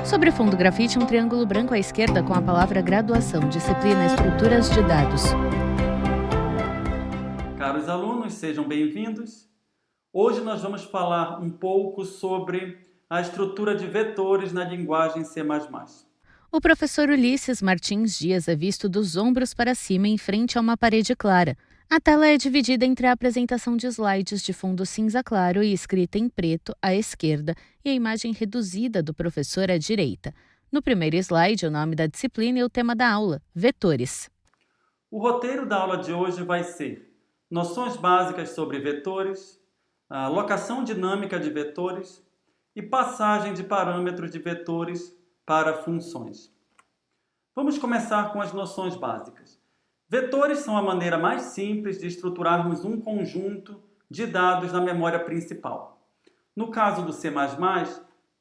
Sobre fundo grafite, um triângulo branco à esquerda com a palavra graduação, disciplina Estruturas de Dados. Caros alunos, sejam bem-vindos. Hoje nós vamos falar um pouco sobre a estrutura de vetores na linguagem C++. O professor Ulisses Martins Dias é visto dos ombros para cima em frente a uma parede clara. A tela é dividida entre a apresentação de slides de fundo cinza claro e escrita em preto à esquerda e a imagem reduzida do professor à direita. No primeiro slide, o nome da disciplina e o tema da aula, vetores. O roteiro da aula de hoje vai ser noções básicas sobre vetores, a locação dinâmica de vetores e passagem de parâmetros de vetores para funções. Vamos começar com as noções básicas. Vetores são a maneira mais simples de estruturarmos um conjunto de dados na memória principal. No caso do C++,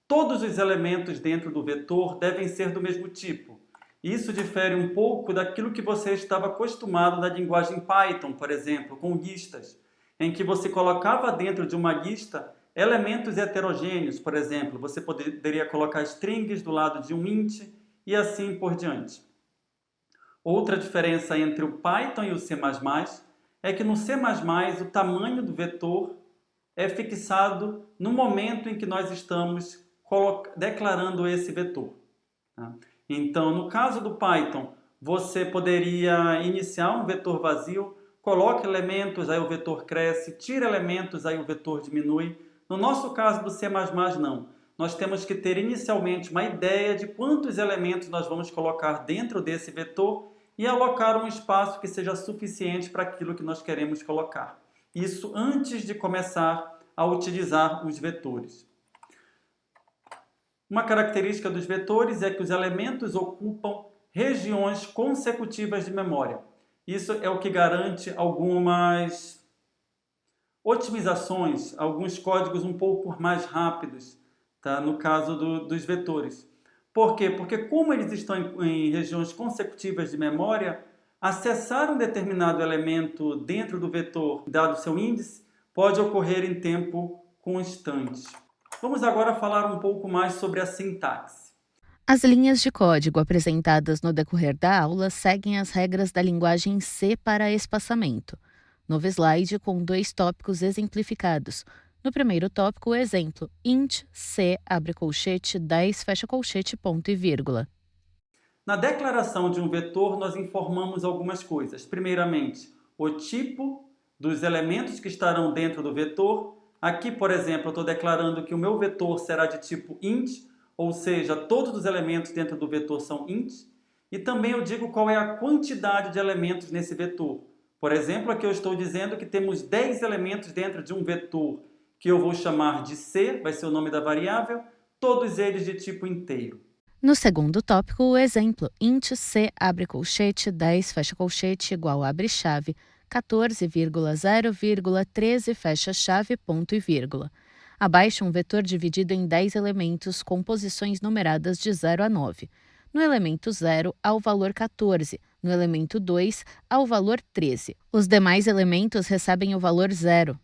todos os elementos dentro do vetor devem ser do mesmo tipo. Isso difere um pouco daquilo que você estava acostumado na linguagem Python, por exemplo, com listas, em que você colocava dentro de uma lista elementos heterogêneos, por exemplo, você poderia colocar strings do lado de um int e assim por diante. Outra diferença entre o Python e o C++ é que no C++ o tamanho do vetor é fixado no momento em que nós estamos declarando esse vetor. Então, no caso do Python, você poderia iniciar um vetor vazio, coloca elementos, aí o vetor cresce, tira elementos, aí o vetor diminui. No nosso caso do C++, não. Nós temos que ter inicialmente uma ideia de quantos elementos nós vamos colocar dentro desse vetor e alocar um espaço que seja suficiente para aquilo que nós queremos colocar. Isso antes de começar a utilizar os vetores. Uma característica dos vetores é que os elementos ocupam regiões consecutivas de memória. Isso é o que garante algumas otimizações, alguns códigos um pouco mais rápidos, tá? No caso dos vetores. Por quê? Porque como eles estão em regiões consecutivas de memória, acessar um determinado elemento dentro do vetor, dado seu índice, pode ocorrer em tempo constante. Vamos agora falar um pouco mais sobre a sintaxe. As linhas de código apresentadas no decorrer da aula seguem as regras da linguagem C para espaçamento. Novo slide com 2 tópicos exemplificados. No primeiro tópico, o exemplo, int c, abre colchete, 10, fecha colchete, ponto e vírgula. Na declaração de um vetor, nós informamos algumas coisas. Primeiramente, o tipo dos elementos que estarão dentro do vetor. Aqui, por exemplo, eu estou declarando que o meu vetor será de tipo int, ou seja, todos os elementos dentro do vetor são int. E também eu digo qual é a quantidade de elementos nesse vetor. Por exemplo, aqui eu estou dizendo que temos 10 elementos dentro de um vetor que eu vou chamar de C, vai ser o nome da variável, todos eles de tipo inteiro. No segundo tópico, o exemplo, int c, abre colchete, 10, fecha colchete, igual abre chave, 14,0,13, fecha chave, ponto e vírgula. Abaixo, um vetor dividido em 10 elementos com posições numeradas de 0 a 9. No elemento 0, há o valor 14. No elemento 2, há o valor 13. Os demais elementos recebem o valor 0.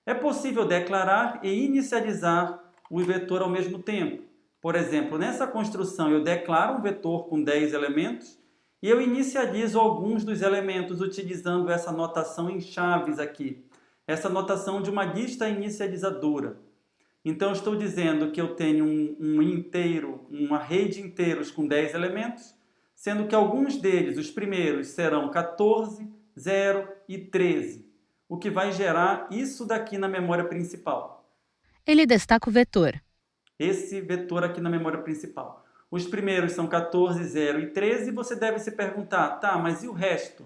É possível declarar e inicializar o vetor ao mesmo tempo. Por exemplo, nessa construção eu declaro um vetor com 10 elementos e eu inicializo alguns dos elementos utilizando essa notação em chaves aqui. Essa notação de uma lista inicializadora. Então, eu estou dizendo que eu tenho um inteiro, um array de inteiros com 10 elementos, sendo que alguns deles, os primeiros, serão 14, 0 e 13. O que vai gerar isso daqui na memória principal. Ele destaca o vetor. Esse vetor aqui na memória principal. Os primeiros são 14, 0 e 13, e você deve se perguntar, tá, mas e o resto?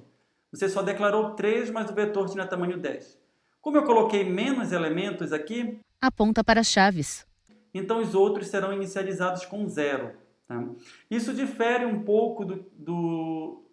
Você só declarou 3, mas o vetor tinha tamanho 10. Como eu coloquei menos elementos aqui, aponta para as chaves. Então os outros serão inicializados com 0. Tá? Isso difere um pouco do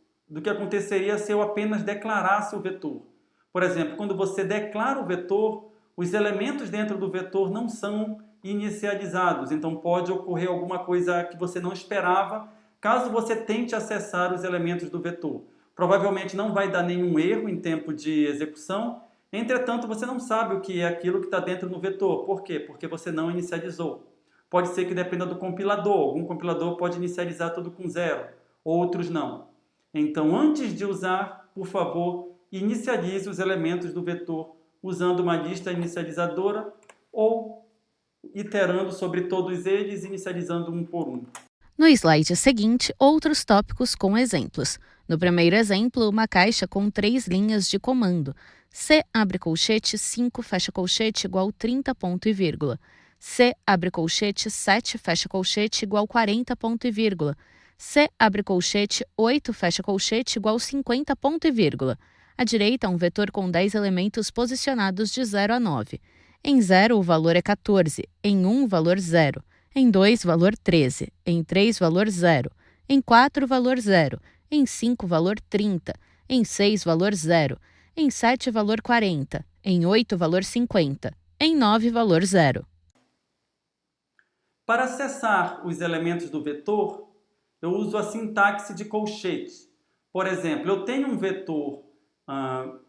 que aconteceria se eu apenas declarasse o vetor. Por exemplo, quando você declara o vetor, os elementos dentro do vetor não são inicializados. Então pode ocorrer alguma coisa que você não esperava, caso você tente acessar os elementos do vetor. Provavelmente não vai dar nenhum erro em tempo de execução, entretanto você não sabe o que é aquilo que está dentro do vetor. Por quê? Porque você não inicializou. Pode ser que dependa do compilador. Algum compilador pode inicializar tudo com 0, outros não. Então, antes de usar, por favor, inicialize os elementos do vetor usando uma lista inicializadora ou iterando sobre todos eles, inicializando um por um. No slide seguinte, outros tópicos com exemplos. No primeiro exemplo, uma caixa com 3 linhas de comando. C abre colchete 5 fecha colchete igual 30 ponto e vírgula. C abre colchete 7 fecha colchete igual 40 ponto e vírgula. C abre colchete 8 fecha colchete igual 50 ponto e vírgula. À direita, um vetor com 10 elementos posicionados de 0 a 9. Em 0, o valor é 14. Em 1, o valor 0. Em 2, valor 13. Em 3, valor 0. Em 4, valor 0. Em 5, valor 30. Em 6, valor 0. Em 7, valor 40. Em 8, valor 50. Em 9, valor 0. Para acessar os elementos do vetor, eu uso a sintaxe de colchete. Por exemplo, eu tenho um vetor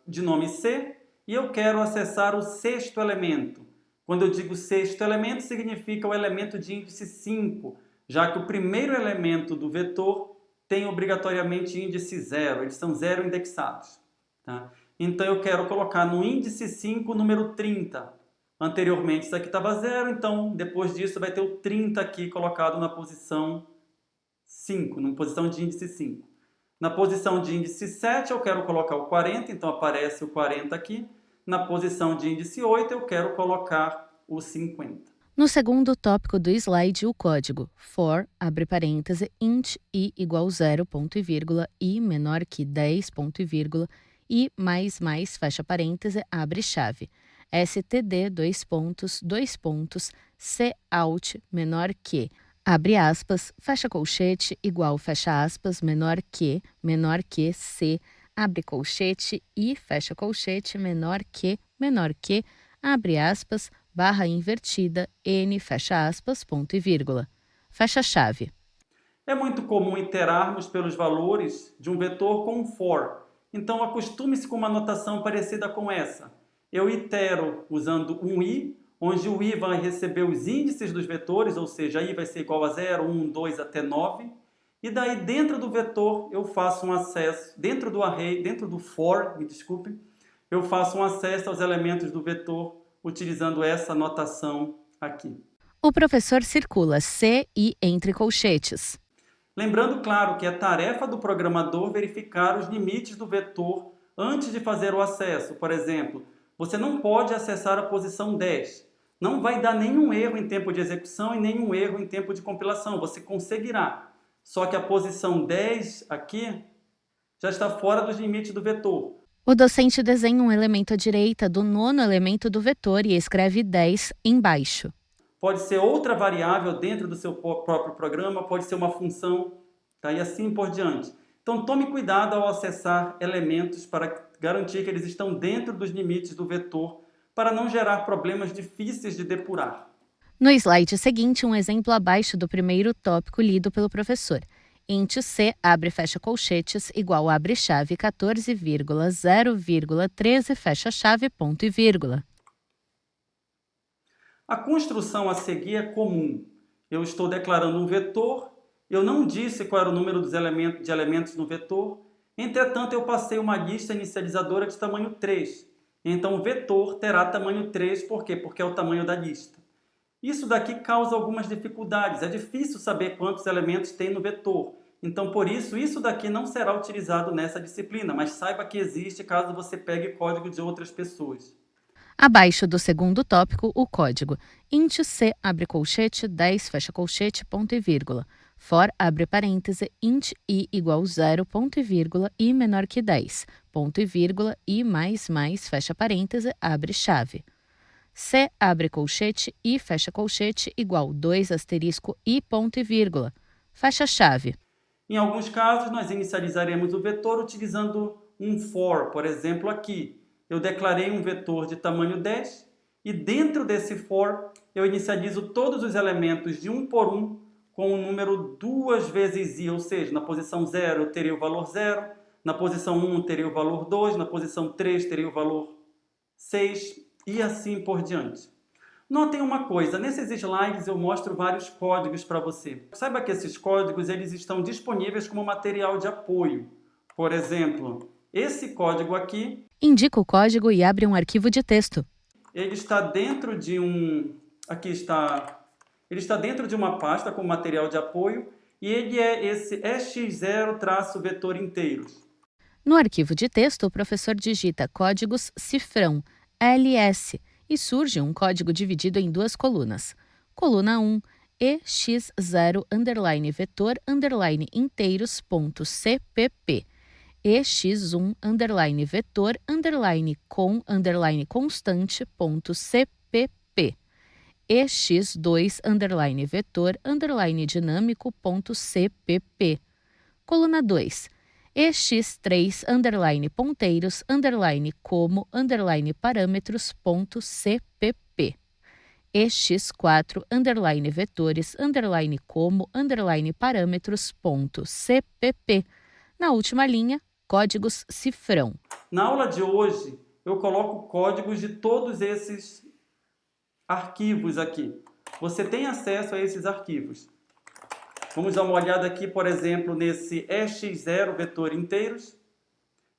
de nome C e eu quero acessar o sexto elemento. Quando eu digo sexto elemento, significa o elemento de índice 5, já que o primeiro elemento do vetor tem obrigatoriamente índice 0, eles são 0 indexados. Tá? Então eu quero colocar no índice 5 o número 30. Anteriormente isso aqui estava 0, então depois disso vai ter o 30 aqui colocado na posição 5, na posição de índice 5. Na posição de índice 7 eu quero colocar o 40, então aparece o 40 aqui. Na posição de índice 8 eu quero colocar o 50. No segundo tópico do slide, o código for, abre parêntese, int i igual 0, ponto e vírgula, i menor que 10, ponto e vírgula, i mais, fecha parêntese, abre chave. std, dois pontos, cout, menor que, abre aspas, fecha colchete, igual, fecha aspas, menor que, c, abre colchete, i, fecha colchete, menor que, abre aspas, barra invertida, n, fecha aspas, ponto e vírgula. Fecha chave. É muito comum iterarmos pelos valores de um vetor com um for. Então, acostume-se com uma notação parecida com essa. Eu itero usando um i, onde o i vai receber os índices dos vetores, ou seja, i vai ser igual a 0, 1, 2 até 9. E daí, dentro do vetor, eu faço um acesso, dentro do array, dentro do for, eu faço um acesso aos elementos do vetor utilizando essa notação aqui. O professor circula C e entre colchetes. Lembrando, claro, que é tarefa do programador verificar os limites do vetor antes de fazer o acesso. Por exemplo, você não pode acessar a posição 10. Não vai dar nenhum erro em tempo de execução e nenhum erro em tempo de compilação. Você conseguirá. Só que a posição 10 aqui já está fora dos limites do vetor. O docente desenha um elemento à direita do 9º elemento do vetor e escreve 10 embaixo. Pode ser outra variável dentro do seu próprio programa, pode ser uma função, tá? E assim por diante. Então tome cuidado ao acessar elementos para garantir que eles estão dentro dos limites do vetor, para não gerar problemas difíceis de depurar. No slide seguinte, um exemplo abaixo do primeiro tópico lido pelo professor. Int C, abre fecha colchetes, igual abre chave 14,0,13 fecha chave, ponto e vírgula. A construção a seguir é comum. Eu estou declarando um vetor, eu não disse qual era o número de elementos no vetor, entretanto eu passei uma lista inicializadora de tamanho 3. Então o vetor terá tamanho 3, por quê? Porque é o tamanho da lista. Isso daqui causa algumas dificuldades, é difícil saber quantos elementos tem no vetor. Então, por isso daqui não será utilizado nessa disciplina, mas saiba que existe caso você pegue código de outras pessoas. Abaixo do segundo tópico, o código. Int C, abre colchete, 10, fecha colchete, ponto e vírgula. For, abre parêntese, int i igual 0, ponto e vírgula, i menor que 10, ponto e vírgula, i mais, fecha parêntese, abre chave. C, abre colchete, i, fecha colchete, igual 2 asterisco i, ponto e vírgula. Fecha chave. Em alguns casos, nós inicializaremos o vetor utilizando um for, por exemplo, aqui. Eu declarei um vetor de tamanho 10 e dentro desse for eu inicializo todos os elementos de um por um com o número 2 vezes i, ou seja, na posição 0 eu teria o valor 0, na posição 1 teria o valor 2, na posição 3 teria o valor 6 e assim por diante. Notem uma coisa, nesses slides eu mostro vários códigos para você. Saiba que esses códigos eles estão disponíveis como material de apoio. Por exemplo, esse código aqui, Indica o código e abre um arquivo de texto. ele está dentro de ele está dentro de uma pasta com material de apoio e ele é esse EX0-vetor inteiros. No arquivo de texto, o professor digita códigos cifrão, LS, e surge um código dividido em duas colunas. Coluna 1, ex0-vetor_inteiros.cpp, ex1_vetor_com_constante.cpp, ex2_vetor_dinâmico.cpp. Coluna 2, ex3_ponteiros_como_parâmetros.cpp, ex4_vetores_como_parâmetros.cpp. Na última linha, códigos cifrão. Na aula de hoje, eu coloco códigos de todos esses arquivos aqui. Você tem acesso a esses arquivos. Vamos dar uma olhada aqui, por exemplo, nesse EX0-vetor inteiros.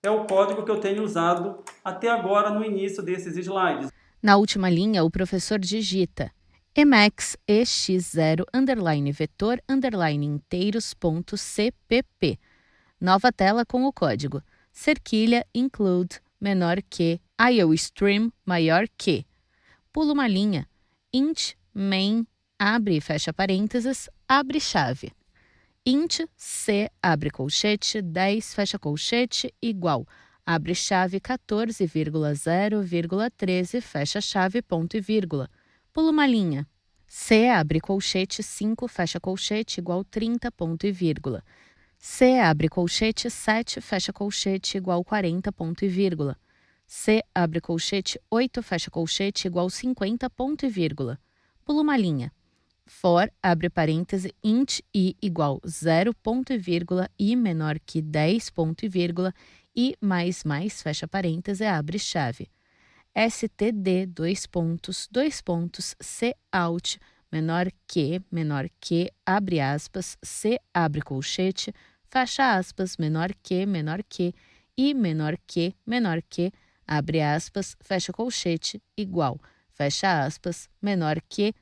É o código que eu tenho usado até agora no início desses slides. Na última linha, o professor digita Emacs ex0_vetor_inteiros.cpp. Nova tela com o código cerquilha include menor que IOStream maior que. Pula uma linha. Int main abre e fecha parênteses, abre chave. Int c abre colchete 10 fecha colchete igual abre chave 14,0,13 fecha chave ponto e vírgula. Pula uma linha. C abre colchete 5 fecha colchete igual 30 ponto e vírgula. C abre colchete 7 fecha colchete igual 40 ponto e vírgula. C abre colchete 8 fecha colchete igual 50 ponto e vírgula. Pula uma linha. For abre parêntese int i igual 0 ponto e vírgula i menor que 10 ponto e vírgula i mais fecha parêntese abre chave. std dois pontos c out menor que abre aspas c abre colchete fecha aspas menor que i menor que abre aspas fecha colchete igual fecha aspas menor que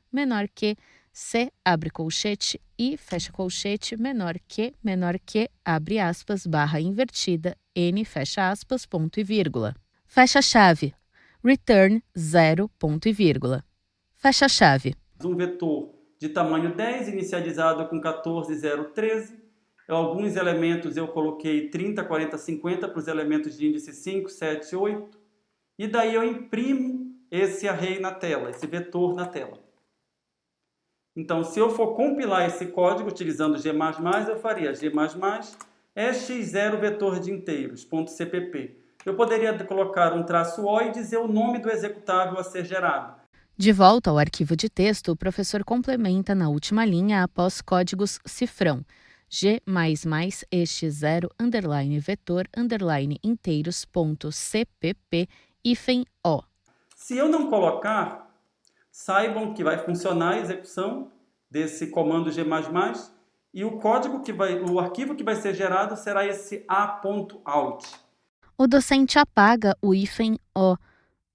c abre colchete e fecha colchete menor que abre aspas barra invertida n fecha aspas ponto e vírgula. Fecha chave. Return 0 ponto e vírgula. Fecha chave. Um vetor de tamanho 10 inicializado com 14,013. Alguns elementos eu coloquei 30, 40, 50 para os elementos de índice 5, 7, 8. E daí eu imprimo esse array na tela, esse vetor na tela. Então, se eu for compilar esse código utilizando G++, eu faria G++ ex0vetor de inteiros.cpp. Eu poderia colocar um traço O e dizer o nome do executável a ser gerado. De volta ao arquivo de texto, o professor complementa na última linha após códigos cifrão. G++ ex0_inteiros.cpp-O. Se eu não colocar, saibam que vai funcionar a execução desse comando G++ e o arquivo que vai ser gerado será esse a.out. O docente apaga o -o.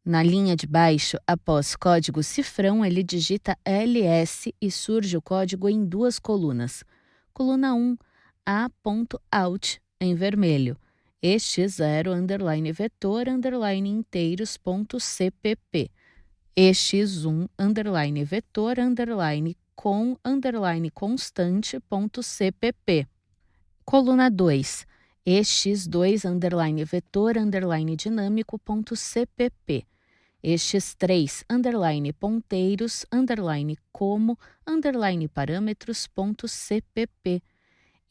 Na linha de baixo, após código cifrão, ele digita ls e surge o código em duas colunas. Coluna 1, a.out, em vermelho. ex0_vetor_inteiros.cpp. ex1_vetor_com_constante.cpp. Coluna 2, ex2_vetor_dinâmico.cpp. ex3_ponteiros_como_parâmetros.cpp.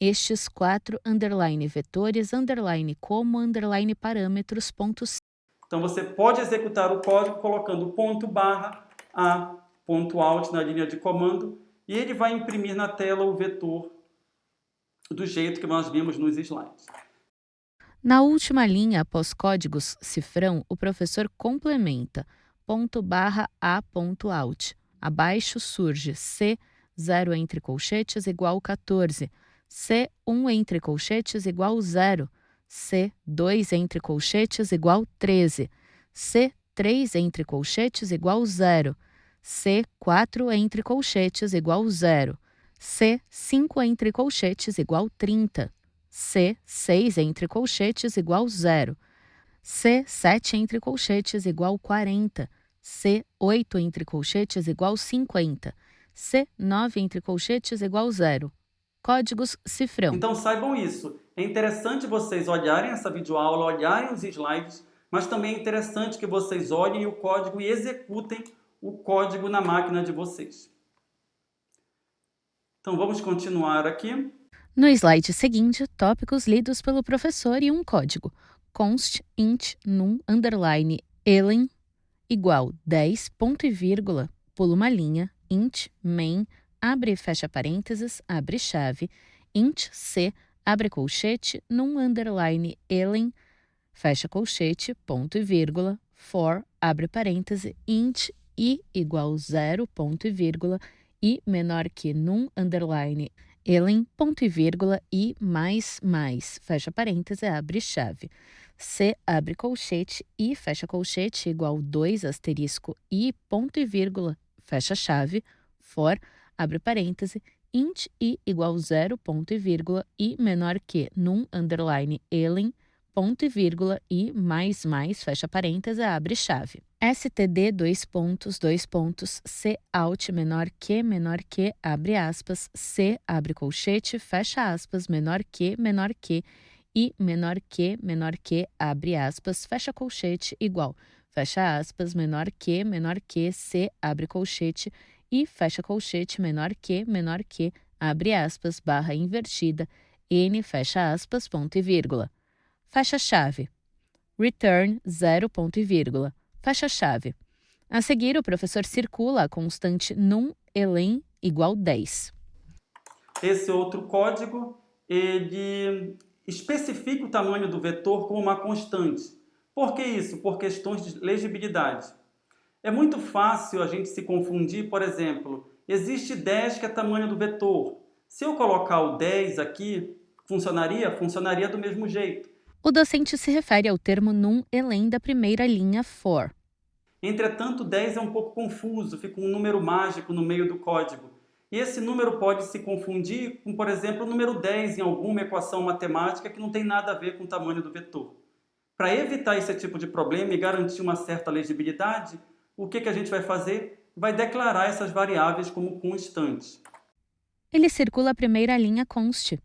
ex4_vetores_como_parâmetros.cpp. Então você pode executar o código colocando ./a.out na linha de comando e ele vai imprimir na tela o vetor do jeito que nós vimos nos slides. Na última linha, após códigos cifrão, o professor complementa ponto barra a ponto out. Abaixo surge C, 0 entre colchetes igual 14, C1 entre colchetes igual 0, C2 entre colchetes igual 13, C3 entre colchetes igual 0, C4 entre colchetes igual 0, C5 entre colchetes igual 30, C6 entre colchetes igual 0, C7 entre colchetes igual 40, C8 entre colchetes igual 50, C9 entre colchetes igual 0. Códigos cifrão. Então saibam isso. É interessante vocês olharem essa videoaula, olharem os slides, mas também é interessante que vocês olhem o código e executem o código na máquina de vocês. Então vamos continuar aqui. No slide seguinte, tópicos lidos pelo professor e um código. Const int num underline elen igual 10 ponto e vírgula, pula uma linha, int main, abre e fecha parênteses, abre chave, int c, abre colchete, num underline elen, fecha colchete, ponto e vírgula, for, abre parêntese, int i igual 0, ponto e vírgula, i menor que num underline elen, ponto e vírgula, i mais, fecha parêntese, abre chave. C, abre colchete, i, fecha colchete, igual 2, asterisco, i, ponto e vírgula, fecha chave, for, abre parêntese, int i igual 0, ponto e vírgula, i menor que, num, underline, elen, ponto e vírgula, i, mais, fecha parêntese, abre chave. std, dois pontos, c, out, menor que, abre aspas, c, abre colchete, fecha aspas, menor que, i menor que, abre aspas, fecha colchete, igual, fecha aspas, menor que, c, abre colchete, i, fecha colchete, menor que, abre aspas, barra invertida, n, fecha aspas, ponto e vírgula. Fecha chave. Return, 0, ponto e vírgula. Fecha chave. A seguir, o professor circula a constante num elen igual 10. Esse outro código, ele especifica o tamanho do vetor como uma constante. Por que isso? Por questões de legibilidade. É muito fácil a gente se confundir, por exemplo, existe 10 que é tamanho do vetor. Se eu colocar o 10 aqui, funcionaria? Funcionaria do mesmo jeito. O docente se refere ao termo num elen da primeira linha for. Entretanto, 10 é um pouco confuso, fica um número mágico no meio do código. E esse número pode se confundir com, por exemplo, o número 10 em alguma equação matemática que não tem nada a ver com o tamanho do vetor. Para evitar esse tipo de problema e garantir uma certa legibilidade, o que a gente vai fazer? Vai declarar essas variáveis como constantes. Ele circula a primeira linha const.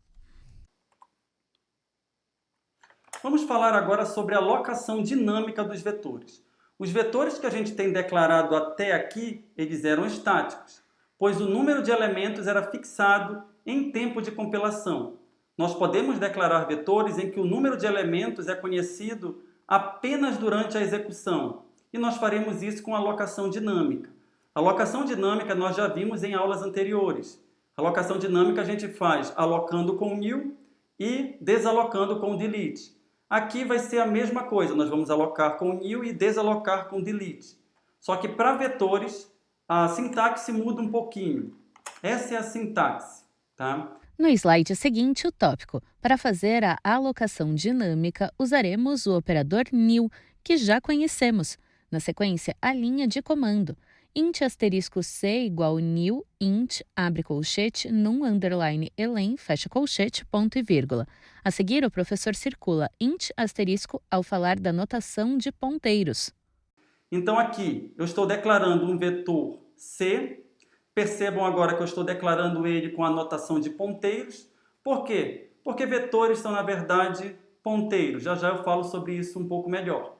Vamos falar agora sobre a alocação dinâmica dos vetores. Os vetores que a gente tem declarado até aqui, eles eram estáticos, pois o número de elementos era fixado em tempo de compilação. Nós podemos declarar vetores em que o número de elementos é conhecido apenas durante a execução, e nós faremos isso com alocação dinâmica. A alocação dinâmica nós já vimos em aulas anteriores. A alocação dinâmica a gente faz alocando com new e desalocando com delete. Aqui vai ser a mesma coisa, nós vamos alocar com new e desalocar com delete. Só que para vetores, a sintaxe muda um pouquinho. Essa é a sintaxe, tá? No slide seguinte, o tópico. Para fazer a alocação dinâmica, usaremos o operador new, que já conhecemos. Na sequência, a linha de comando. Int asterisco c igual new, int, abre colchete, num underline elen, fecha colchete, ponto e vírgula. A seguir, o professor circula int asterisco ao falar da notação de ponteiros. Então aqui, eu estou declarando um vetor c. Percebam agora que eu estou declarando ele com a notação de ponteiros. Por quê? Porque vetores são, na verdade, ponteiros. Já já eu falo sobre isso um pouco melhor.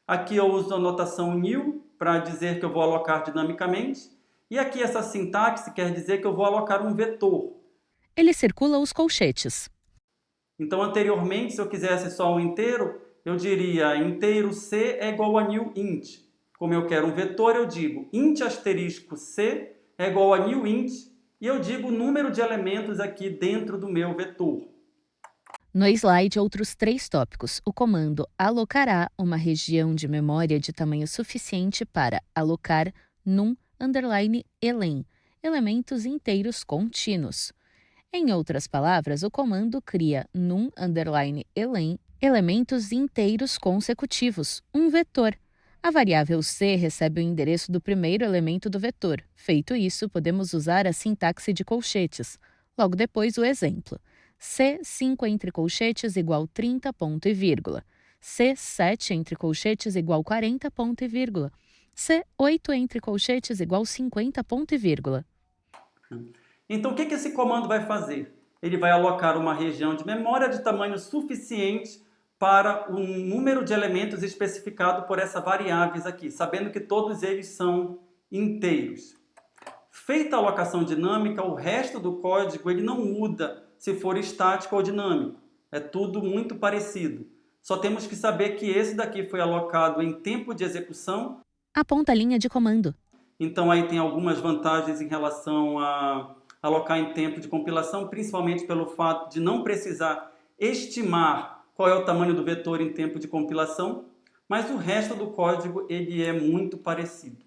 Aqui eu uso a notação new para dizer que eu vou alocar dinamicamente. E aqui essa sintaxe quer dizer que eu vou alocar um vetor. Ele circula os colchetes. Então, anteriormente, se eu quisesse só um inteiro, eu diria inteiro c é igual a new int. Como eu quero um vetor, eu digo int asterisco c é igual a new int, e eu digo o número de elementos aqui dentro do meu vetor. No slide, outros 3 tópicos. O comando alocará uma região de memória de tamanho suficiente para alocar num_elen, elementos inteiros contínuos. Em outras palavras, o comando cria num_elen elementos inteiros consecutivos, um vetor. A variável c recebe o endereço do primeiro elemento do vetor. Feito isso, podemos usar a sintaxe de colchetes. Logo depois, o exemplo. C5 entre colchetes igual 30 ponto e vírgula. C7 entre colchetes igual 40 ponto e vírgula. C8 entre colchetes igual 50 ponto e vírgula. Então, o que esse comando vai fazer? Ele vai alocar uma região de memória de tamanho suficiente para o número de elementos especificado por essa variáveis aqui, sabendo que todos eles são inteiros. Feita a alocação dinâmica, o resto do código ele não muda se for estático ou dinâmico. É tudo muito parecido. Só temos que saber que esse daqui foi alocado em tempo de execução. Aponta a linha de comando. Então aí tem algumas vantagens em relação a alocar em tempo de compilação, principalmente pelo fato de não precisar estimar qual é o tamanho do vetor em tempo de compilação, mas o resto do código ele é muito parecido.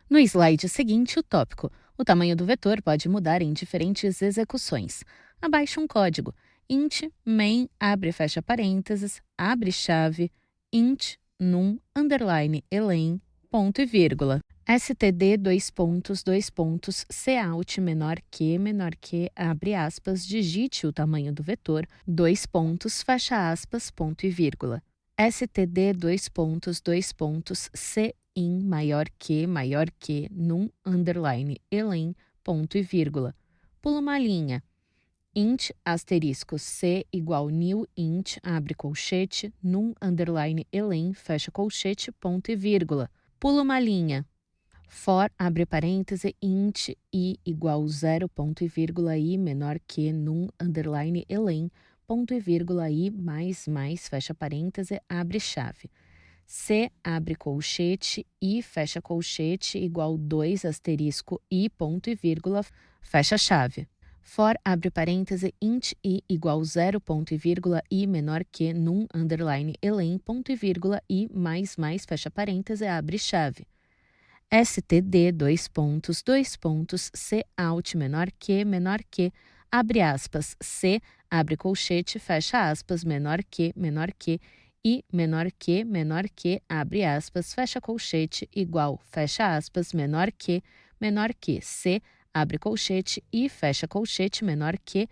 No slide seguinte, o tópico. O tamanho do vetor pode mudar em diferentes execuções. Abaixo um código. Int main abre e fecha parênteses, abre chave, int num_elen, ponto e vírgula. std cout menor que, abre aspas, digite o tamanho do vetor, fecha aspas, ponto e vírgula. std cin maior que, num_elen, ponto e vírgula. Pula uma linha. Int asterisco c igual new int, abre colchete, num_elen, fecha colchete, ponto e vírgula. Pula uma linha. For, abre parêntese, int i igual 0, ponto e vírgula, i menor que, num_elen, ponto e vírgula, i mais, fecha parêntese, abre chave. C, abre colchete, i, fecha colchete, igual 2, asterisco, i, ponto e vírgula, fecha chave. For, abre parêntese, int i igual 0, ponto e vírgula, i menor que, num_elen, ponto e vírgula, i mais, fecha parêntese, abre chave. std cout menor que, abre aspas, c, abre colchete, fecha aspas, menor que, i menor que, abre aspas, fecha colchete, igual, fecha aspas, menor que, c, abre colchete, i fecha colchete, menor que,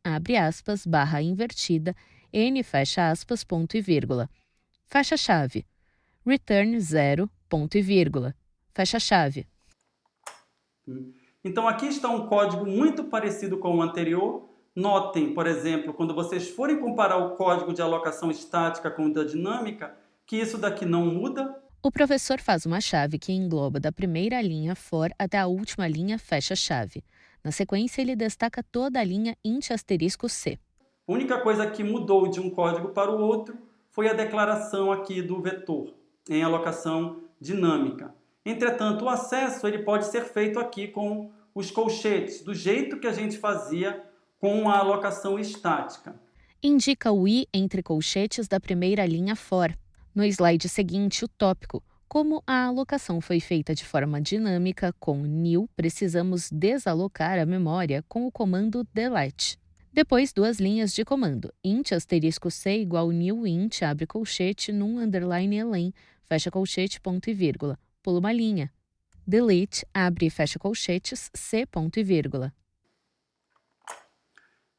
abre aspas, barra invertida, n fecha aspas, ponto e vírgula. Fecha chave. Return 0, ponto e vírgula. Fecha chave. Então aqui está um código muito parecido com o anterior. Notem, por exemplo, quando vocês forem comparar o código de alocação estática com o da dinâmica, que isso daqui não muda. O professor faz uma chave que engloba da primeira linha for até a última linha fecha chave. Na sequência, ele destaca toda a linha int asterisco c. A única coisa que mudou de um código para o outro foi a declaração aqui do vetor em alocação dinâmica. Entretanto, o acesso ele pode ser feito aqui com os colchetes, do jeito que a gente fazia com a alocação estática. Indica o i entre colchetes da primeira linha for. No slide seguinte, o tópico. Como a alocação foi feita de forma dinâmica com new, precisamos desalocar a memória com o comando delete. Depois, 2 linhas de comando. Int asterisco c igual new int, abre colchete, num_elen, fecha colchete, ponto e vírgula. Pula uma linha. Delete, abre e fecha colchetes, c, ponto e vírgula.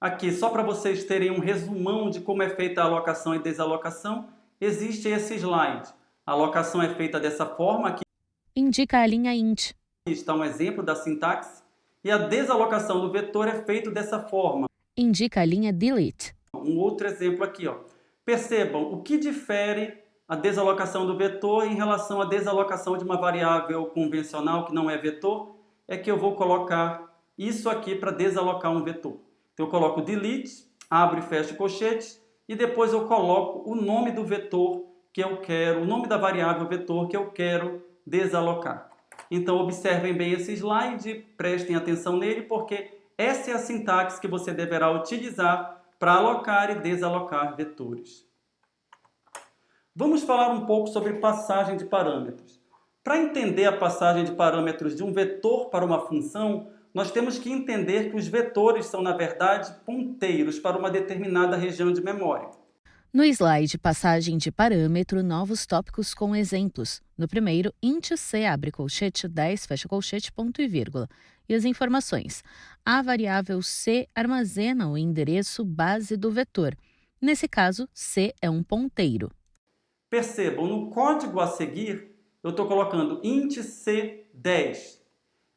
Aqui, só para vocês terem um resumão de como é feita a alocação e desalocação, existe esse slide. A alocação é feita dessa forma, aqui indica a linha int. Está um exemplo da sintaxe. E a desalocação do vetor é feita dessa forma. Indica a linha delete. Um outro exemplo aqui, ó. Percebam o que difere a desalocação do vetor em relação à desalocação de uma variável convencional que não é vetor, é que eu vou colocar isso aqui para desalocar um vetor. Então eu coloco delete, abro e fecho colchetes, e depois eu coloco o nome do vetor que eu quero, o nome da variável vetor que eu quero desalocar. Então observem bem esse slide, prestem atenção nele, porque essa é a sintaxe que você deverá utilizar para alocar e desalocar vetores. Vamos falar um pouco sobre passagem de parâmetros. Para entender a passagem de parâmetros de um vetor para uma função, nós temos que entender que os vetores são, na verdade, ponteiros para uma determinada região de memória. No slide Passagem de parâmetro, novos tópicos com exemplos. No primeiro, int c, abre colchete, 10, fecha colchete, ponto e vírgula. E as informações. A variável c armazena o endereço base do vetor. Nesse caso, c é um ponteiro. Percebam, no código a seguir, eu estou colocando int c10.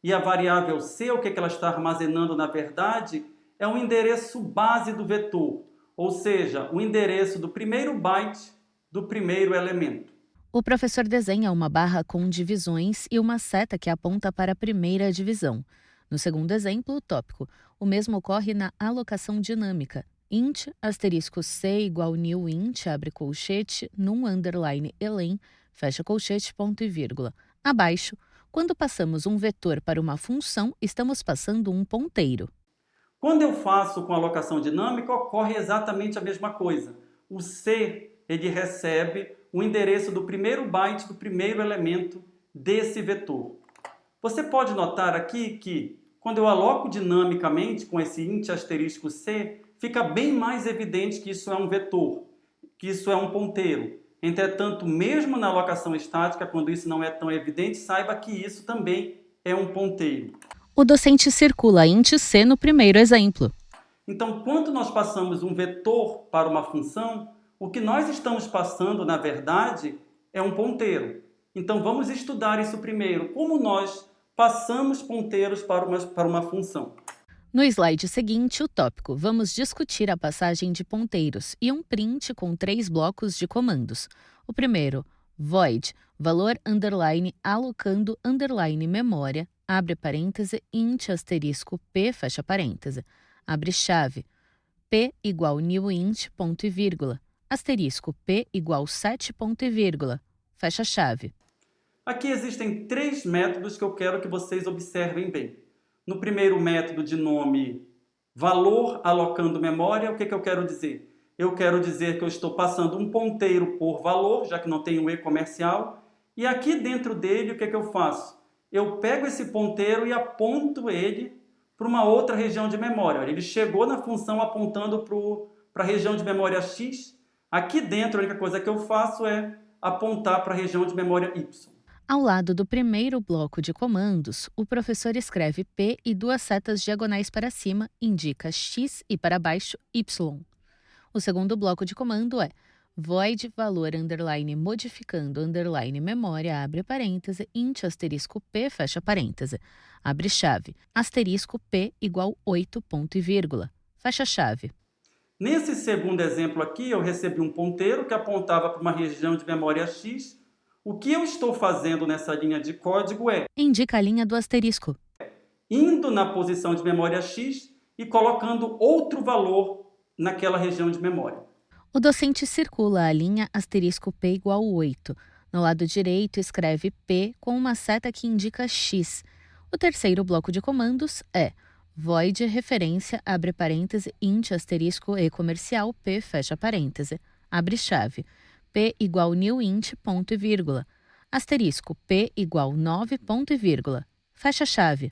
E a variável c, o que ela está armazenando, na verdade, é o endereço base do vetor. Ou seja, o endereço do primeiro byte do primeiro elemento. O professor desenha uma barra com divisões e uma seta que aponta para a primeira divisão. No segundo exemplo, o tópico. O mesmo ocorre na alocação dinâmica. Int, asterisco c igual new int, abre colchete, num underline elen, fecha colchete, ponto e vírgula. Abaixo, quando passamos um vetor para uma função, estamos passando um ponteiro. Quando eu faço com alocação dinâmica, ocorre exatamente a mesma coisa. O C, ele recebe o endereço do primeiro byte do primeiro elemento desse vetor. Você pode notar aqui que, quando eu aloco dinamicamente com esse int asterisco C, fica bem mais evidente que isso é um vetor, que isso é um ponteiro. Entretanto, mesmo na alocação estática, quando isso não é tão evidente, saiba que isso também é um ponteiro. O docente circula int c no primeiro exemplo. Então, quando nós passamos um vetor para uma função, o que nós estamos passando, na verdade, é um ponteiro. Então, vamos estudar isso primeiro. Como nós passamos ponteiros para uma função. No slide seguinte, o tópico. Vamos discutir a passagem de ponteiros e um print com 3 blocos de comandos. O primeiro, void, valor underline alocando underline memória, abre parêntese, int asterisco p, fecha parêntese, abre chave, p igual new int, ponto e vírgula, asterisco p igual 7, ponto e vírgula, fecha chave. Aqui existem 3 métodos que eu quero que vocês observem bem. No primeiro método de nome valor alocando memória, o que eu quero dizer? Eu quero dizer que eu estou passando um ponteiro por valor, já que não tem um e comercial, e aqui dentro dele o que eu faço? Eu pego esse ponteiro e aponto ele para uma outra região de memória. Ele chegou na função apontando para a região de memória X. Aqui dentro a única coisa que eu faço é apontar para a região de memória Y. Ao lado do primeiro bloco de comandos, o professor escreve P e 2 setas diagonais para cima, indica X e para baixo Y. O segundo bloco de comando é void valor underline modificando underline memória, abre parêntese, int asterisco P, fecha parêntese, abre chave, asterisco P igual 8, ponto e vírgula, fecha chave. Nesse segundo exemplo aqui, eu recebi um ponteiro que apontava para uma região de memória X. O que eu estou fazendo nessa linha de código é indica a linha do asterisco. Indo na posição de memória X e colocando outro valor naquela região de memória. O docente circula a linha asterisco P igual 8. No lado direito, escreve P com uma seta que indica X. O terceiro bloco de comandos é void referência, abre parêntese, int asterisco e comercial, P, fecha parêntese, abre chave, P igual new int, ponto e vírgula, asterisco, P igual 9, ponto e vírgula, fecha chave.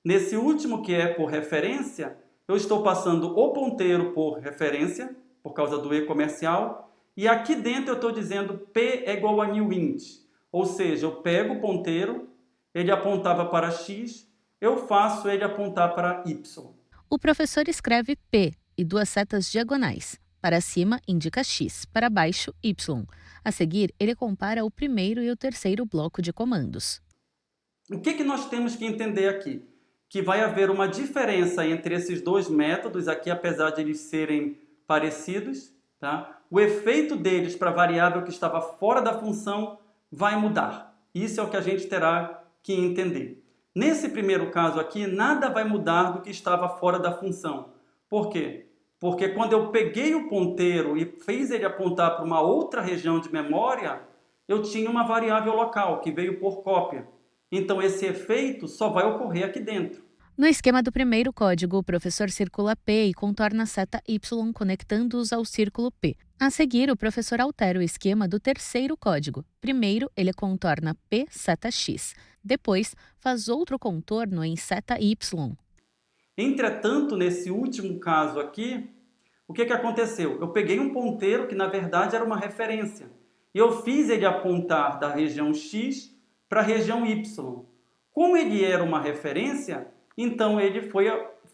Nesse último, que é por referência, eu estou passando o ponteiro por referência, por causa do e comercial, e aqui dentro eu estou dizendo P é igual a new int, ou seja, eu pego o ponteiro, ele apontava para X, eu faço ele apontar para Y. O professor escreve P e 2 setas diagonais. Para cima, indica X, para baixo, Y. A seguir, ele compara o primeiro e o terceiro bloco de comandos. O que nós temos que entender aqui? Que vai haver uma diferença entre esses dois métodos aqui, apesar de eles serem parecidos, tá? O efeito deles para a variável que estava fora da função vai mudar. Isso é o que a gente terá que entender. Nesse primeiro caso aqui, nada vai mudar do que estava fora da função. Por quê? Porque quando eu peguei o ponteiro e fiz ele apontar para uma outra região de memória, eu tinha uma variável local que veio por cópia. Então esse efeito só vai ocorrer aqui dentro. No esquema do primeiro código, o professor circula P e contorna a seta Y conectando-os ao círculo P. A seguir, o professor altera o esquema do terceiro código. Primeiro, ele contorna P seta X. Depois, faz outro contorno em seta Y. Entretanto, nesse último caso aqui, o que aconteceu? Eu peguei um ponteiro que, na verdade, era uma referência. E eu fiz ele apontar da região X para a região Y. Como ele era uma referência, então ele foi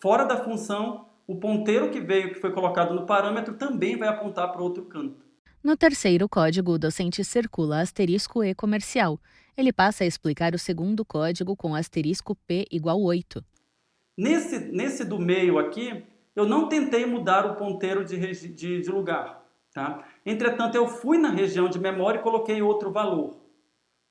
fora da função, o ponteiro que foi colocado no parâmetro também vai apontar para outro canto. No terceiro código, o docente circula asterisco E comercial. Ele passa a explicar o segundo código com asterisco P igual 8. Nesse do meio aqui, eu não tentei mudar o ponteiro de lugar. Tá? Entretanto, eu fui na região de memória e coloquei outro valor.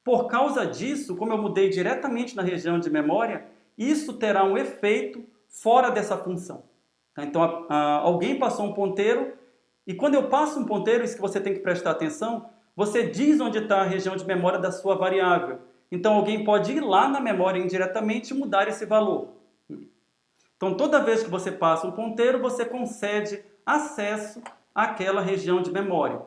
Por causa disso, como eu mudei diretamente na região de memória, isso terá um efeito fora dessa função. Tá? Então, alguém passou um ponteiro, e quando eu passo um ponteiro, isso que você tem que prestar atenção, você diz onde está a região de memória da sua variável. Então, alguém pode ir lá na memória indiretamente e mudar esse valor. Então, toda vez que você passa um ponteiro, você concede acesso àquela região de memória.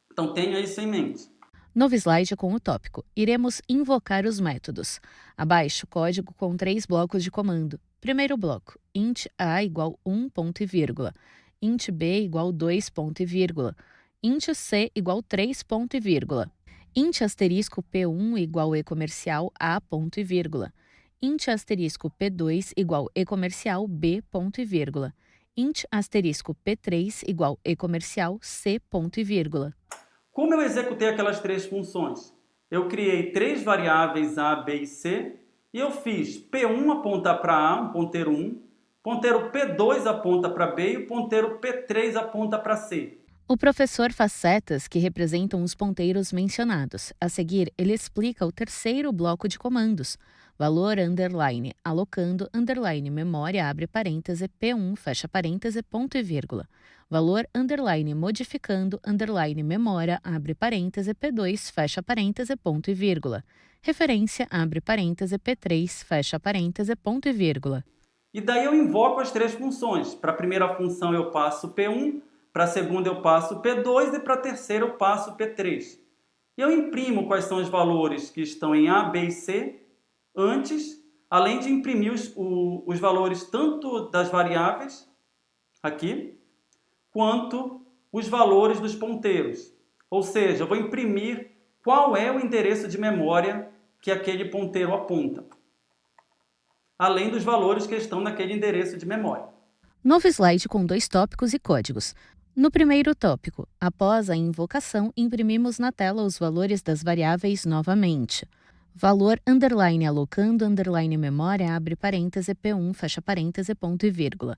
Então, tenha isso em mente. Novo slide com o tópico. Iremos invocar os métodos. Abaixo, código com 3 blocos de comando. Primeiro bloco, int a igual 1 ponto e vírgula, int b igual 2 ponto e vírgula, int c igual 3 ponto e vírgula, int asterisco p1 igual e comercial a ponto e vírgula, int asterisco p2 igual e comercial b ponto e vírgula, int asterisco p3 igual e comercial c ponto e vírgula. Como eu executei aquelas 3 funções? Eu criei 3 variáveis a, b e c e eu fiz p1 aponta para a, um ponteiro 1, ponteiro p2 aponta para b e o ponteiro p3 aponta para c. O professor faz setas que representam os ponteiros mencionados. A seguir, ele explica o terceiro bloco de comandos. Valor underline, alocando, underline, memória, abre parêntese, P1, fecha parêntese, ponto e vírgula. Valor underline, modificando, underline, memória, abre parêntese, P2, fecha parêntese, ponto e vírgula. Referência, abre parêntese, P3, fecha parêntese, ponto e vírgula. E daí eu invoco as 3 funções. Para a primeira função eu passo P1, para a segunda eu passo P2 e para a terceira eu passo P3. E eu imprimo quais são os valores que estão em A, B e C antes, além de imprimir os valores tanto das variáveis, aqui, quanto os valores dos ponteiros. Ou seja, eu vou imprimir qual é o endereço de memória que aquele ponteiro aponta, além dos valores que estão naquele endereço de memória. Novo slide com 2 tópicos e códigos. No primeiro tópico, após a invocação, imprimimos na tela os valores das variáveis novamente. Valor underline alocando underline memória abre parêntese P1 fecha parêntese ponto e vírgula.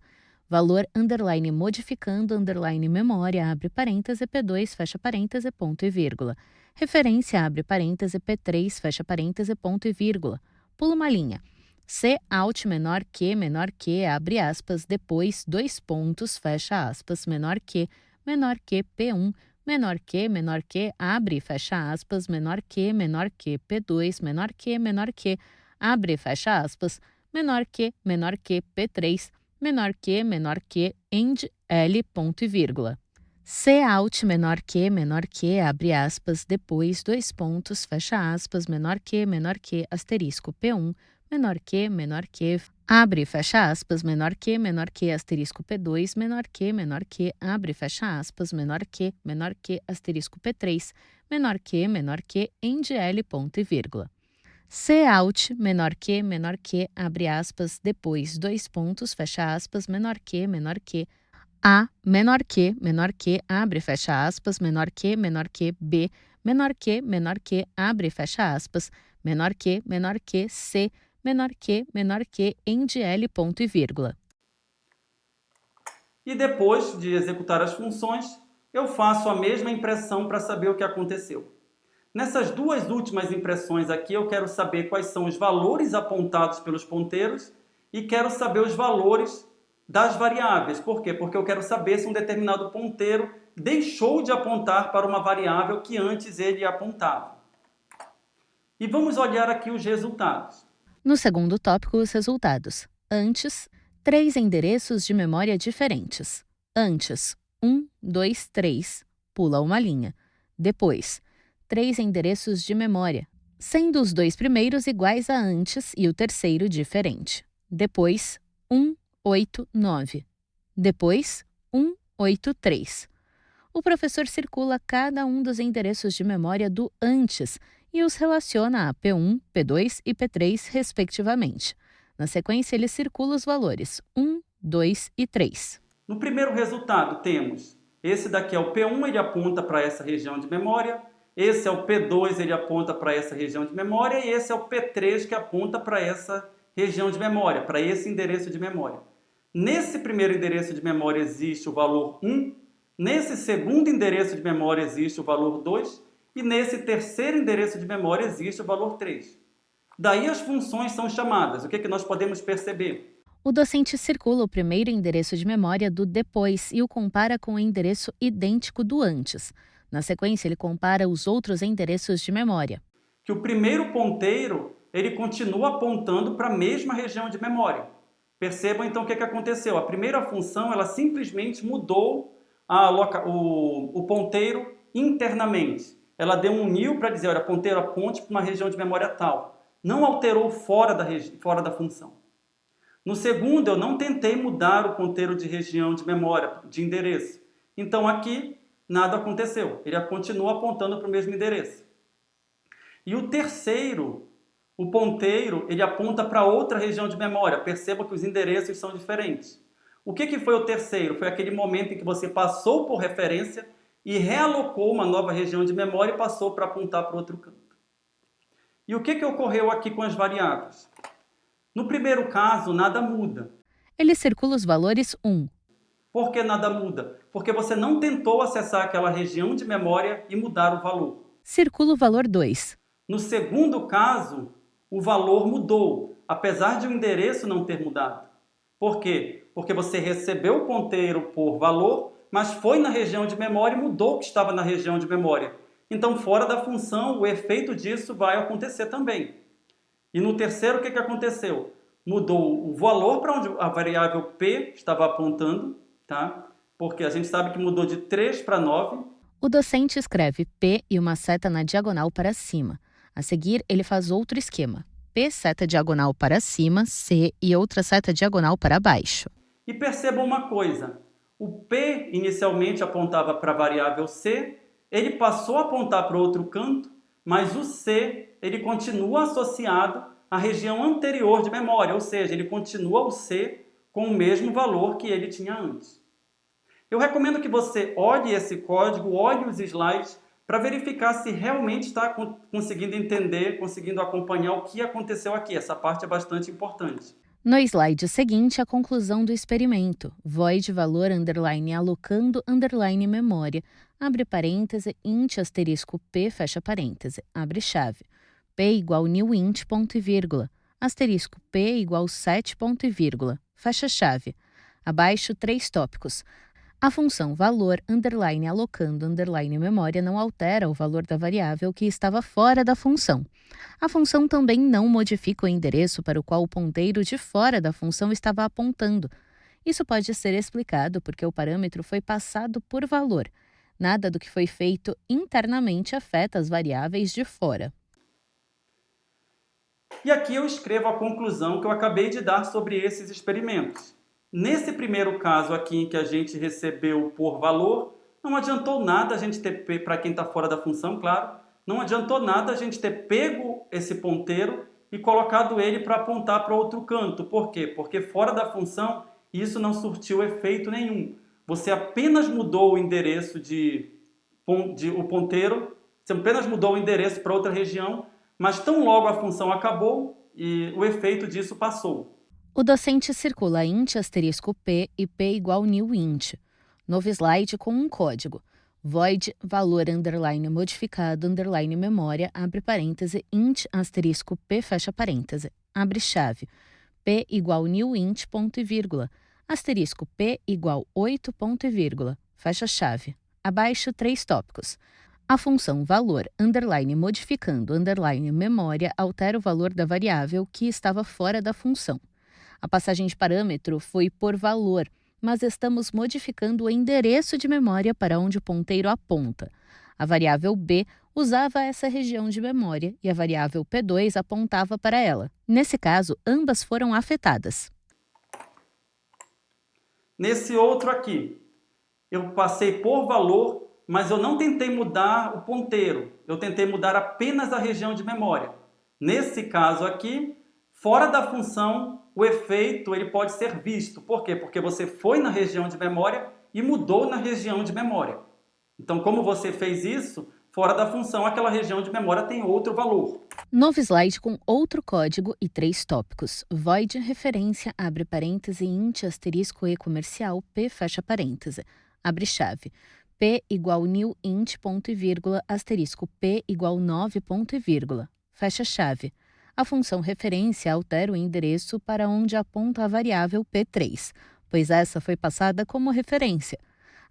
Valor underline modificando underline memória abre parêntese P2 fecha parêntese ponto e vírgula. Referência abre parêntese P3 fecha parêntese ponto e vírgula. Pula uma linha. C alt menor que abre aspas depois 2 pontos fecha aspas menor que P1 menor que, abre e fecha aspas, menor que, P2, menor que, abre e fecha aspas, menor que, P3, menor que, end, L, ponto e vírgula. C alt menor que, abre aspas, depois 2 pontos, fecha aspas, menor que, asterisco P1, menor que, abre e fecha aspas, menor que, asterisco P2, menor que, abre e fecha aspas, menor que, asterisco P3, menor que, end L, ponto e vírgula. C alt, menor que, abre aspas, depois 2 pontos, fecha aspas, menor que, A, menor que, abre e fecha aspas, menor que, B, menor que, abre e fecha aspas, menor que, C, menor que, end L, ponto e vírgula. E depois de executar as funções, eu faço a mesma impressão para saber o que aconteceu. Nessas 2 últimas impressões aqui, eu quero saber quais são os valores apontados pelos ponteiros e quero saber os valores das variáveis. Por quê? Porque eu quero saber se um determinado ponteiro deixou de apontar para uma variável que antes ele apontava. E vamos olhar aqui os resultados. No segundo tópico, os resultados. Antes, 3 endereços de memória diferentes. Antes, 1, 2, 3, pula uma linha. Depois, 3 endereços de memória, sendo os 2 primeiros iguais a antes e o terceiro diferente. Depois, 1, 8, 9. Depois, 1, 8, 3. O professor circula cada um dos endereços de memória do antes e os relaciona a P1, P2 e P3, respectivamente. Na sequência, ele circula os valores 1, 2 e 3. No primeiro resultado, temos esse daqui é o P1, ele aponta para essa região de memória. Esse é o P2, ele aponta para essa região de memória. E esse é o P3, que aponta para essa região de memória, para esse endereço de memória. Nesse primeiro endereço de memória existe o valor 1. Nesse segundo endereço de memória existe o valor 2. E nesse terceiro endereço de memória existe o valor 3. Daí as funções são chamadas. O que nós podemos perceber? O docente circula o primeiro endereço de memória do depois e o compara com o endereço idêntico do antes. Na sequência, ele compara os outros endereços de memória. Que o primeiro ponteiro ele continua apontando para a mesma região de memória. Percebam então o que aconteceu. A primeira função ela simplesmente mudou o ponteiro internamente. Ela deu um nil para dizer, olha, ponteiro aponte para uma região de memória tal. Não alterou fora da função. No segundo, eu não tentei mudar o ponteiro de região de memória, de endereço. Então, aqui, nada aconteceu. Ele continua apontando para o mesmo endereço. E o terceiro, o ponteiro, ele aponta para outra região de memória. Perceba que os endereços são diferentes. O que foi o terceiro? Foi aquele momento em que você passou por referência e realocou uma nova região de memória e passou para apontar para outro canto. E o que ocorreu aqui com as variáveis? No primeiro caso, nada muda. Ele circula os valores 1. Por que nada muda? Porque você não tentou acessar aquela região de memória e mudar o valor. Circula o valor 2. No segundo caso, o valor mudou, apesar de o endereço não ter mudado. Por quê? Porque você recebeu o ponteiro por valor, mas foi na região de memória e mudou o que estava na região de memória. Então, fora da função, o efeito disso vai acontecer também. E no terceiro, o que aconteceu? Mudou o valor para onde a variável P estava apontando, tá? Porque a gente sabe que mudou de 3 para 9. O docente escreve P e uma seta na diagonal para cima. A seguir, ele faz outro esquema. P seta diagonal para cima, C e outra seta diagonal para baixo. E percebam uma coisa. O P inicialmente apontava para a variável C, ele passou a apontar para outro canto, mas o C, ele continua associado à região anterior de memória, ou seja, ele continua o C com o mesmo valor que ele tinha antes. Eu recomendo que você olhe esse código, olhe os slides, para verificar se realmente está conseguindo entender, conseguindo acompanhar o que aconteceu aqui. Essa parte é bastante importante. No slide seguinte, a conclusão do experimento. Void valor underline alocando underline memória. Abre parêntese, int asterisco p, fecha parêntese, abre chave. P igual new int ponto e vírgula. Asterisco p igual 7 ponto e vírgula. Fecha chave. Abaixo, 3 tópicos. A função valor underline alocando underline memória não altera o valor da variável que estava fora da função. A função também não modifica o endereço para o qual o ponteiro de fora da função estava apontando. Isso pode ser explicado porque o parâmetro foi passado por valor. Nada do que foi feito internamente afeta as variáveis de fora. E aqui eu escrevo a conclusão que eu acabei de dar sobre esses experimentos. Nesse primeiro caso aqui em que a gente recebeu por valor, não adiantou nada a gente ter, para quem está fora da função, claro, não adiantou nada a gente ter pego esse ponteiro e colocado ele para apontar para outro canto. Por quê? Porque fora da função isso não surtiu efeito nenhum. Você apenas mudou o endereço o ponteiro, você apenas mudou o endereço para outra região, mas tão logo a função acabou e o efeito disso passou. O docente circula int asterisco p e p igual new int. Novo slide com um código. Void valor underline modificado underline memória, abre parêntese, int asterisco p, fecha parêntese, abre chave. P igual new int ponto e vírgula. Asterisco p igual 8 ponto e vírgula. Fecha chave. Abaixo, 3 tópicos. A função valor underline modificando underline memória altera o valor da variável que estava fora da função. A passagem de parâmetro foi por valor, mas estamos modificando o endereço de memória para onde o ponteiro aponta. A variável b usava essa região de memória e a variável p2 apontava para ela. Nesse caso, ambas foram afetadas. Nesse outro aqui, eu passei por valor, mas eu não tentei mudar o ponteiro, eu tentei mudar apenas a região de memória. Nesse caso aqui, fora da função, o efeito ele pode ser visto. Por quê? Porque você foi na região de memória e mudou na região de memória. Então, como você fez isso, fora da função, aquela região de memória tem outro valor. Novo slide com outro código e 3 tópicos. Void, referência, abre parêntese, int, asterisco e comercial, p, fecha parêntese. Abre chave. P igual new int, ponto e vírgula, asterisco P igual 9, ponto e vírgula. Fecha chave. A função referência altera o endereço para onde aponta a variável P3, pois essa foi passada como referência.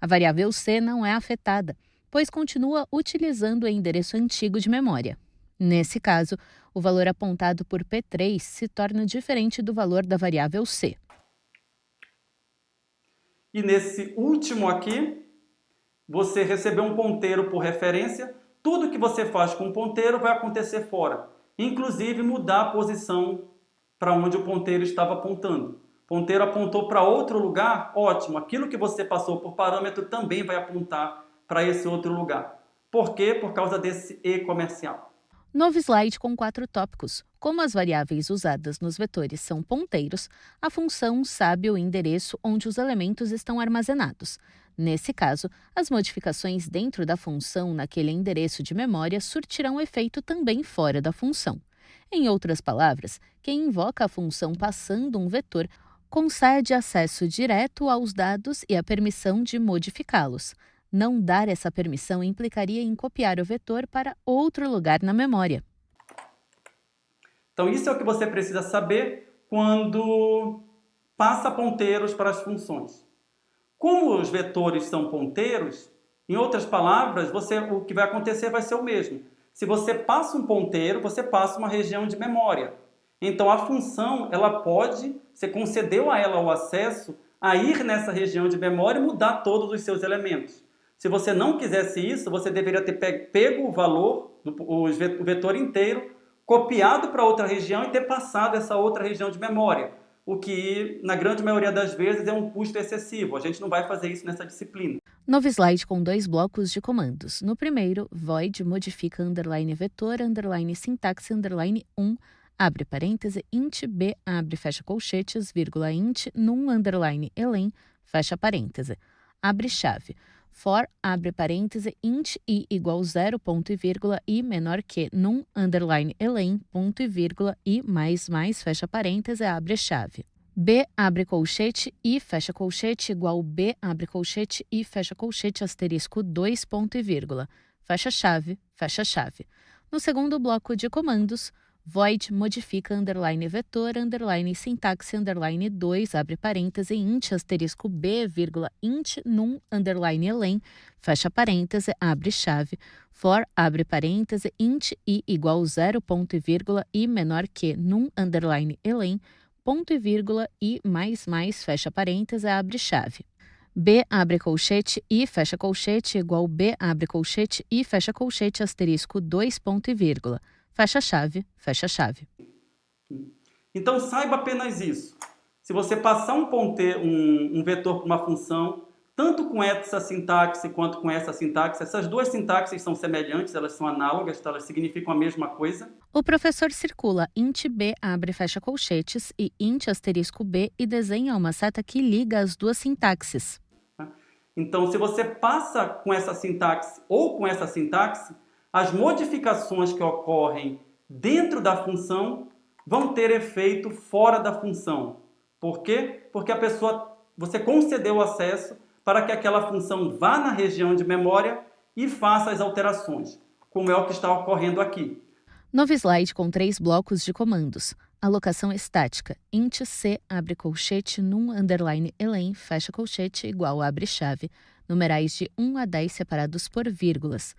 A variável C não é afetada, pois continua utilizando o endereço antigo de memória. Nesse caso, o valor apontado por P3 se torna diferente do valor da variável C. E nesse último aqui, você recebeu um ponteiro por referência. Tudo que você faz com o ponteiro vai acontecer fora, inclusive mudar a posição para onde o ponteiro estava apontando. O ponteiro apontou para outro lugar, ótimo. Aquilo que você passou por parâmetro também vai apontar para esse outro lugar. Por quê? Por causa desse e comercial. Novo slide com 4 tópicos. Como as variáveis usadas nos vetores são ponteiros, a função sabe o endereço onde os elementos estão armazenados. Nesse caso, as modificações dentro da função naquele endereço de memória surtirão efeito também fora da função. Em outras palavras, quem invoca a função passando um vetor concede acesso direto aos dados e a permissão de modificá-los. Não dar essa permissão implicaria em copiar o vetor para outro lugar na memória. Então, isso é o que você precisa saber quando passa ponteiros para as funções. Como os vetores são ponteiros, em outras palavras, o que vai acontecer vai ser o mesmo. Se você passa um ponteiro, você passa uma região de memória. Então, a função, você concedeu a ela o acesso a ir nessa região de memória e mudar todos os seus elementos. Se você não quisesse isso, você deveria ter pego o valor, o vetor inteiro, copiado para outra região e ter passado essa outra região de memória. O que, na grande maioria das vezes, é um custo excessivo. A gente não vai fazer isso nessa disciplina. Novo slide com 2 blocos de comandos. No primeiro, void modifica underline vetor, underline sintaxe, underline 1, abre parêntese, int b, abre fecha colchetes, vírgula int, num underline elen, fecha parêntese. Abre chave. For, abre parêntese, int i igual 0, ponto e vírgula, i menor que, num, underline, elen, ponto e vírgula, i mais, fecha parêntese, abre chave. B, abre colchete, i, fecha colchete, igual B, abre colchete, i, fecha colchete, asterisco 2, ponto e vírgula. Fecha chave, fecha chave. No segundo bloco de comandos, void modifica underline vetor, underline sintaxe, underline 2, abre parêntese, int, asterisco b, vírgula, int, num, underline elen, fecha parêntese, abre chave, for, abre parêntese, int i igual 0, ponto e vírgula, i menor que, num, underline elen, ponto e vírgula, i mais, fecha parêntese, abre chave. B, abre colchete, i, fecha colchete, igual B, abre colchete, i, fecha colchete, asterisco 2, ponto e vírgula. Fecha chave, fecha chave. Então, saiba apenas isso. Se você passar um vetor para uma função, tanto com essa sintaxe quanto com essa sintaxe, essas duas sintaxes são semelhantes, elas são análogas, elas significam a mesma coisa. O professor circula int b, abre fecha colchetes, e int asterisco b e desenha uma seta que liga as duas sintaxes. Então, se você passa com essa sintaxe ou com essa sintaxe, as modificações que ocorrem dentro da função vão ter efeito fora da função. Por quê? Porque você concedeu acesso para que aquela função vá na região de memória e faça as alterações, como é o que está ocorrendo aqui. Novo slide com 3 blocos de comandos. Alocação estática. Int c, abre colchete, num, underline elen, fecha colchete, igual abre chave. Numerais de 1 a 10 separados por vírgulas.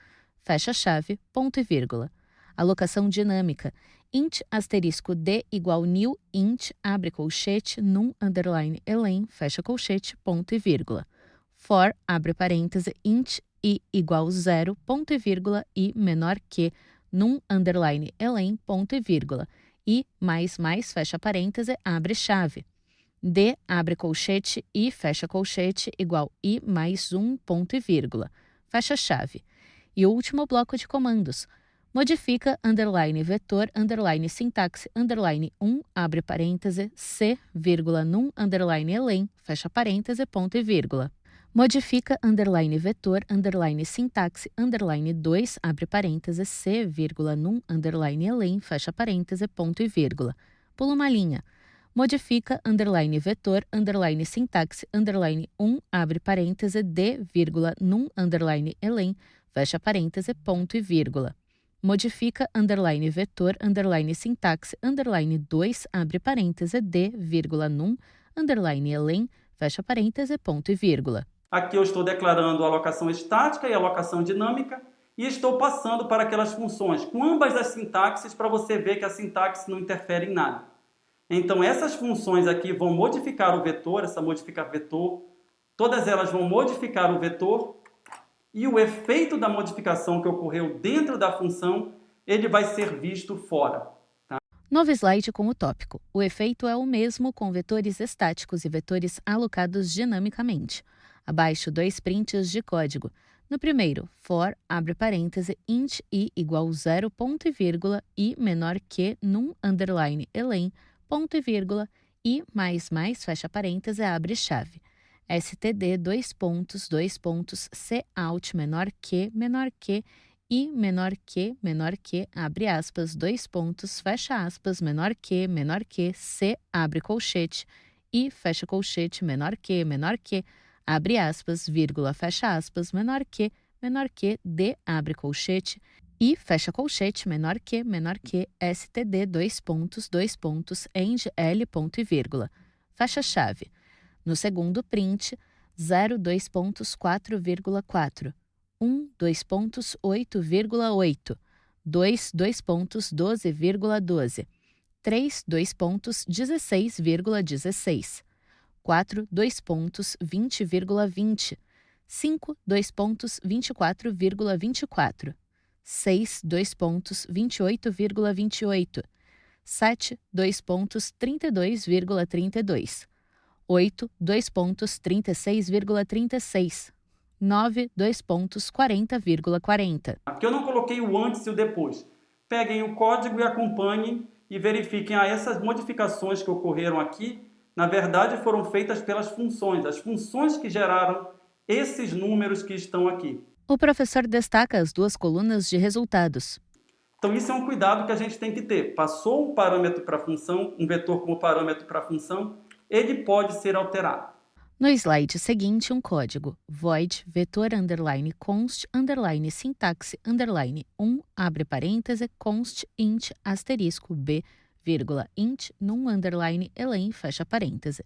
Fecha chave, ponto e vírgula. Alocação dinâmica. int asterisco d igual new int, abre colchete, num underline elen, fecha colchete, ponto e vírgula. For, abre parêntese, int i igual 0, ponto e vírgula, i menor que, num underline elen, ponto e vírgula. I mais, fecha parêntese, abre chave. D, abre colchete, i, fecha colchete, igual i mais 1, ponto e vírgula. Fecha chave. E o último bloco de comandos. Modifica, underline, vetor, underline, sintaxe, underline, abre parêntese, c, vírgula, num, underline, elen, fecha parêntese, ponto e vírgula. Modifica, underline, vetor, underline, sintaxe, underline, 2, abre parêntese, c, vírgula, num, underline, elen, fecha parêntese, ponto e vírgula. Pula uma linha. Modifica, underline, vetor, underline, sintaxe, underline, abre parêntese, d, vírgula, num, underline, elen, fecha parêntese, ponto e vírgula. Modifica, underline, vetor, underline, sintaxe, underline, 2, abre parêntese, d, vírgula, num, underline, elen, fecha parêntese, ponto e vírgula. Aqui eu estou declarando a alocação estática e a alocação dinâmica e estou passando para aquelas funções com ambas as sintaxes para você ver que a sintaxe não interfere em nada. Então essas funções aqui vão modificar o vetor, essa modificar vetor, todas elas vão modificar o vetor e o efeito da modificação que ocorreu dentro da função, ele vai ser visto fora. Novo slide com o tópico. O efeito é o mesmo com vetores estáticos e vetores alocados dinamicamente. Abaixo, 2 prints de código. No primeiro, for, abre parêntese, int i igual 0, ponto e vírgula, i menor que, num, underline, elen, ponto e vírgula, i mais, fecha parêntese, abre chave. std, 2 pontos, cout menor que, i menor que, abre aspas, 2 pontos, fecha aspas, menor que, c, abre colchete, i, fecha colchete, menor que, abre aspas, vírgula, fecha aspas, menor que, d, abre colchete, i, fecha colchete, menor que, std, 2 pontos, end, l, ponto e vírgula. Fecha chave. No segundo print, 0, 2 pontos, 4,4. 2 pontos, 8,8. 2 pontos, 12,12. 3, 2 pontos, 16,16. 4, 2 pontos, 20,20. 5, 2 pontos, 24,24. 6, 2 pontos, 28,28. 7, 2 pontos, 32,32. 8, 2 pontos, 36,36. 9, 2 pontos, 40,40. Aqui eu não coloquei o antes e o depois. Peguem o código e acompanhem e verifiquem essas modificações que ocorreram aqui, na verdade foram feitas pelas funções, as funções que geraram esses números que estão aqui. O professor destaca as 2 colunas de resultados. Então isso é um cuidado que a gente tem que ter. Passou um parâmetro para a função, um vetor como parâmetro para a função, ele pode ser alterado. No slide seguinte, um código void vetor underline const underline sintaxe underline abre parêntese const int asterisco b vírgula int num underline elen fecha parêntese.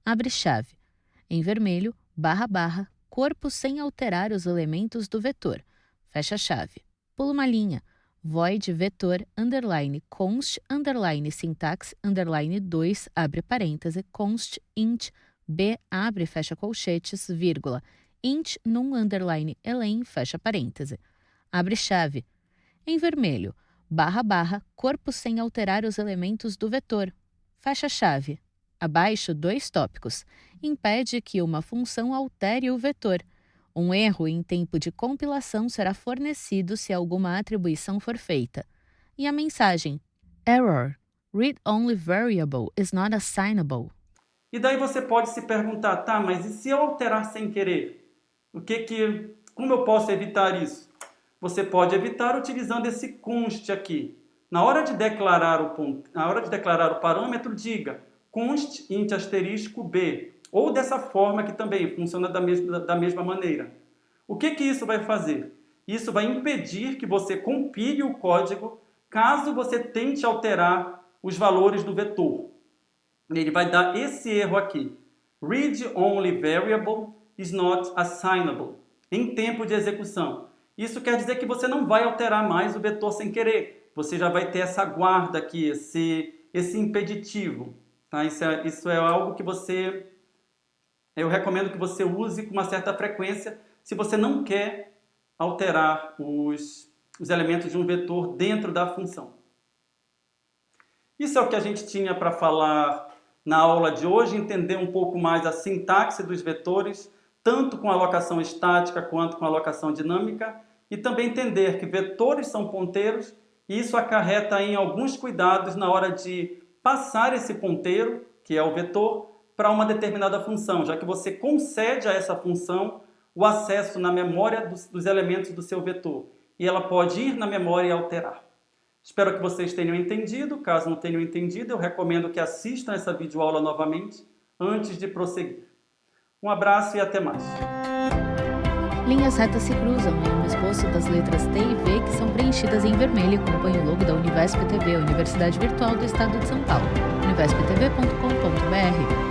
Abre chave. Em vermelho, barra, corpo sem alterar os elementos do vetor. Fecha chave. Pula uma linha. Void vetor underline const underline sintaxe underline 2 abre parêntese const int b abre e fecha colchetes vírgula int num underline elen fecha parêntese. Abre chave. Em vermelho, barra, corpo sem alterar os elementos do vetor. Fecha chave. Abaixo, 2 tópicos. Impede que uma função altere o vetor. Um erro em tempo de compilação será fornecido se alguma atribuição for feita. E a mensagem: Error. Read-only variable is not assignable. E daí você pode se perguntar, tá, mas e se eu alterar sem querer? Como eu posso evitar isso? Você pode evitar utilizando esse const aqui. Na hora de declarar o parâmetro, diga const int asterisco b. Ou dessa forma que também funciona da mesma maneira. O que isso vai fazer? Isso vai impedir que você compile o código caso você tente alterar os valores do vetor. Ele vai dar esse erro aqui. Read-only variable is not assignable. Em tempo de execução. Isso quer dizer que você não vai alterar mais o vetor sem querer. você já vai ter essa guarda aqui, esse impeditivo. Tá? Isso é algo que eu recomendo que você use com uma certa frequência se você não quer alterar os elementos de um vetor dentro da função. Isso é o que a gente tinha para falar na aula de hoje, entender um pouco mais a sintaxe dos vetores, tanto com alocação estática quanto com alocação dinâmica, e também entender que vetores são ponteiros e isso acarreta em alguns cuidados na hora de passar esse ponteiro, que é o vetor, para uma determinada função, já que você concede a essa função o acesso na memória dos elementos do seu vetor. E ela pode ir na memória e alterar. Espero que vocês tenham entendido. Caso não tenham entendido, eu recomendo que assistam essa videoaula novamente antes de prosseguir. Um abraço e até mais. Linhas retas se cruzam em um esboço das letras T e V que são preenchidas em vermelho e acompanham o logo da Univesp TV, a Universidade Virtual do Estado de São Paulo, univesptv.com.br.